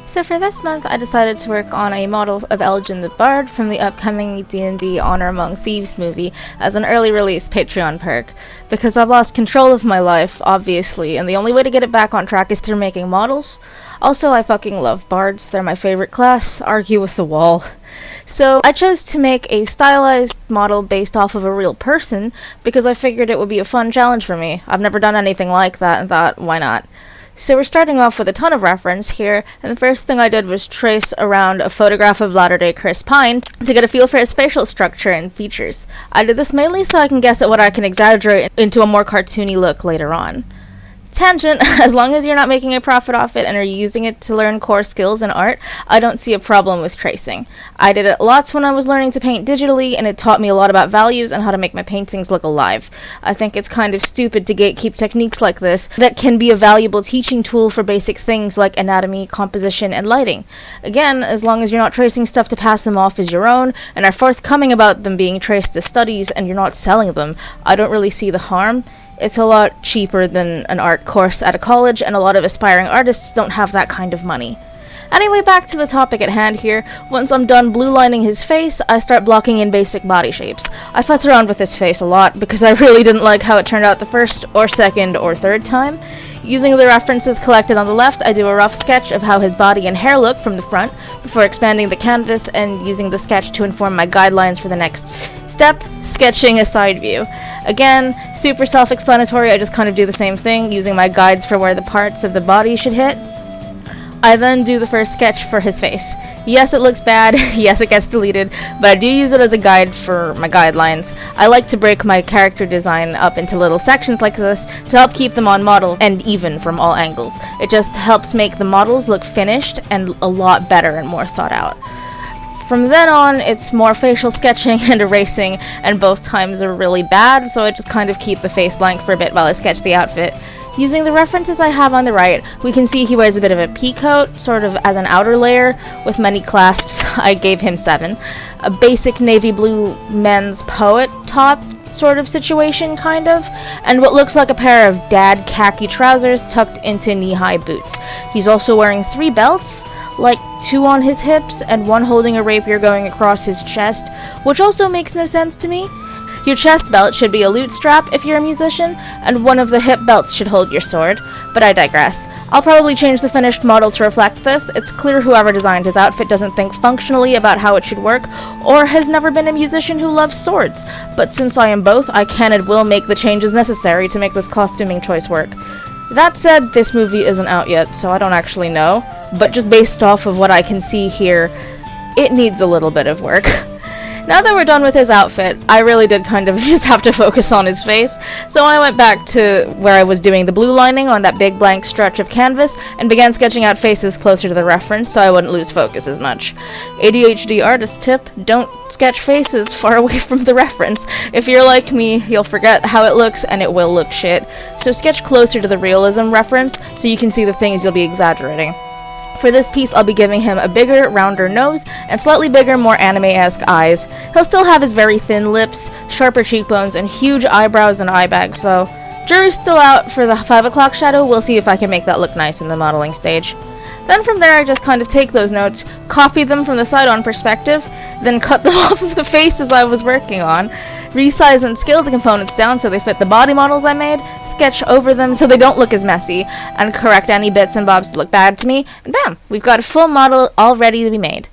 So for this month, I decided to work on a model of Elgin the Bard from the upcoming D&D Honor Among Thieves movie as an early release Patreon perk, because I've lost control of my life, obviously, and the only way to get it back on track is through making models. Also, I fucking love bards, they're my favorite class, argue with the wall. So I chose to make a stylized model based off of a real person, because I figured it would be a fun challenge for me. I've never done anything like that and thought, why not? So we're starting off with a ton of reference here, and the first thing I did was trace around a photograph of latter-day Chris Pine to get a feel for his facial structure and features. I did this mainly so I can guess at what I can exaggerate into a more cartoony look later on. Tangent, as long as you're not making a profit off it and are using it to learn core skills in art, I don't see a problem with tracing. I did it lots when I was learning to paint digitally, and it taught me a lot about values and how to make my paintings look alive. I think it's kind of stupid to gatekeep techniques like this that can be a valuable teaching tool for basic things like anatomy, composition, and lighting. Again, as long as you're not tracing stuff to pass them off as your own, and are forthcoming about them being traced as studies and you're not selling them, I don't really see the harm. It's a lot cheaper than an art course at a college, and a lot of aspiring artists don't have that kind of money. Anyway, back to the topic at hand here. Once I'm done blue lining his face, I start blocking in basic body shapes. I futz around with his face a lot because I really didn't like how it turned out the first or second or third time. Using the references collected on the left, I do a rough sketch of how his body and hair look from the front before expanding the canvas and using the sketch to inform my guidelines for the next step, sketching a side view. Again, super self-explanatory, I just kind of do the same thing, using my guides for where the parts of the body should hit. I then do the first sketch for his face. Yes, it looks bad, yes, it gets deleted, but I do use it as a guide for my guidelines. I like to break my character design up into little sections like this to help keep them on model and even from all angles. It just helps make the models look finished and a lot better and more thought out. From then on, it's more facial sketching and erasing, and both times are really bad, so I just kind of keep the face blank for a bit while I sketch the outfit. Using the references I have on the right, we can see he wears a bit of a pea coat, sort of as an outer layer, with many clasps. I gave him 7. A basic navy blue men's poet top sort of situation, kind of, and what looks like a pair of dad khaki trousers tucked into knee-high boots. He's also wearing 3 belts, like 2 on his hips and 1 holding a rapier going across his chest, which also makes no sense to me. Your chest belt should be a lute strap if you're a musician, and one of the hip belts should hold your sword, but I digress. I'll probably change the finished model to reflect this. It's clear whoever designed his outfit doesn't think functionally about how it should work, or has never been a musician who loves swords, but since I am both, I can and will make the changes necessary to make this costuming choice work. That said, this movie isn't out yet, so I don't actually know, but just based off of what I can see here, it needs a little bit of work. Now that we're done with his outfit, I really did kind of just have to focus on his face, so I went back to where I was doing the blue lining on that big blank stretch of canvas and began sketching out faces closer to the reference so I wouldn't lose focus as much. ADHD artist tip, don't sketch faces far away from the reference. If you're like me, you'll forget how it looks and it will look shit, so sketch closer to the realism reference so you can see the things you'll be exaggerating. For this piece, I'll be giving him a bigger, rounder nose, and slightly bigger, more anime-esque eyes. He'll still have his very thin lips, sharper cheekbones, and huge eyebrows and eye bags, so jury's still out for the 5 o'clock shadow. We'll see if I can make that look nice in the modeling stage. Then from there, I just kind of take those notes, copy them from the side-on perspective, then cut them off of the faces I was working on, resize and scale the components down so they fit the body models I made, sketch over them so they don't look as messy, and correct any bits and bobs that look bad to me, and bam, we've got a full model all ready to be made.